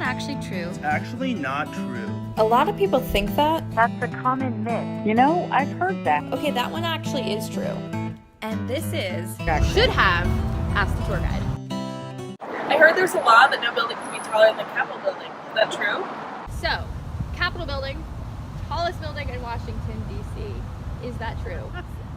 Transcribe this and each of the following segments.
not actually true. It's actually not true. A lot of people think that. That's a common myth. You know, I've heard that. Okay, that one actually is true. And this is should have asked the tour guide. I heard there's a law that no building can be taller than the Capitol building. Is that true? So, Capitol building, tallest building in Washington, D.C. Is that true?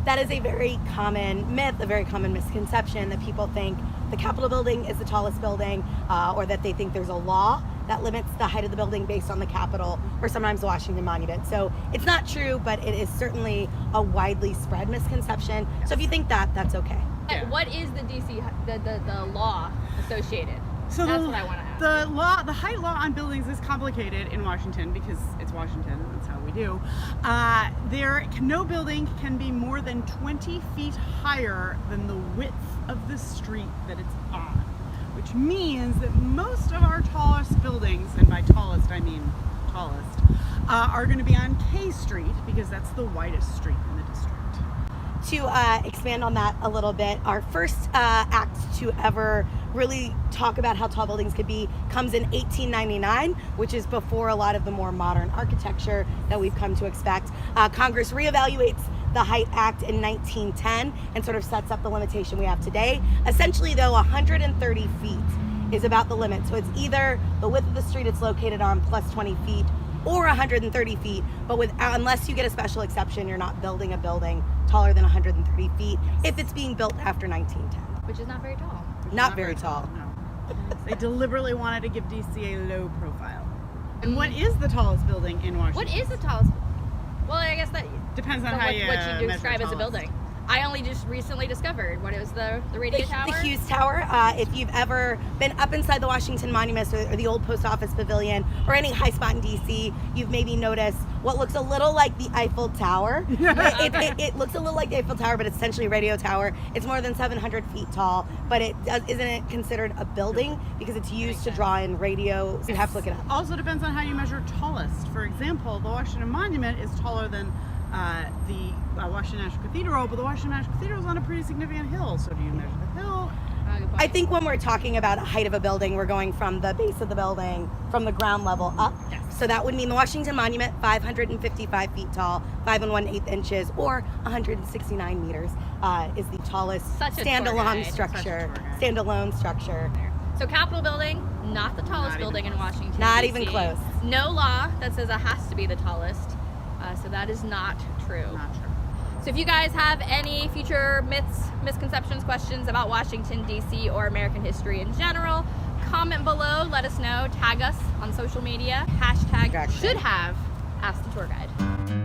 That is a very common myth, a very common misconception that people think the Capitol building is the tallest building, or that they think there's a law that limits the height of the building based on the Capitol or sometimes the Washington Monument. So it's not true, but it is certainly a widely spread misconception. So if you think that, that's okay. Yeah. What is the D.C. the law associated? So That's what I want to ask. The height law on buildings is complicated in Washington because it's Washington. That's how we do. No building can be more than 20 feet higher than the width of the street that it's on, which means that most of our tallest buildings, and by tallest I mean tallest, are going to be on K Street because that's the widest street in the district. To expand on that a little bit, our first act to ever really talk about how tall buildings could be comes in 1899, which is before a lot of the more modern architecture that we've come to expect. Congress reevaluates the Height Act in 1910 and sort of sets up the limitation we have today. Essentially, though, 130 feet is about the limit. So it's either the width of the street it's located on plus 20 feet or 130 feet, but unless you get a special exception, you're not building a building taller than 130 feet if it's being built after 1910. Which is not very tall. Not very tall. No. They deliberately wanted to give DC a low profile. And what is the tallest building in Washington? What is the tallest? Well, I guess that depends on so how what you you describe as a tallest. building. I only just recently discovered what it was the radio tower. The Hughes Tower. If you've ever been up inside the Washington Monument or the old post office pavilion or any high spot in DC, you've maybe noticed what looks a little like the Eiffel Tower. It looks a little like the Eiffel Tower, but it's essentially a radio tower. It's more than 700 feet tall, but isn't it considered a building because it's used to draw in radio? So you have to look it up. Also depends on how you measure tallest. For example, the Washington Monument is taller than the Washington National Cathedral, but the Washington National Cathedral is on a pretty significant hill. So do you measure the hill? I think when we're talking about height of a building, we're going from the base of the building, from the ground level up. Yes. So that would mean the Washington Monument, 555 feet tall, 5 1/8 inches, or 169 meters, is the tallest Such a tour standalone guide. structure. Such a tour guide. Standalone structure. So Capitol building, not the tallest building in Washington. Not DC. even close. No law that says it has to be the tallest. So that is not true. Not true. So if you guys have any future myths, misconceptions, questions about Washington, D.C. or American history in general, comment below, let us know, tag us on social media, hashtag should have asked the tour guide.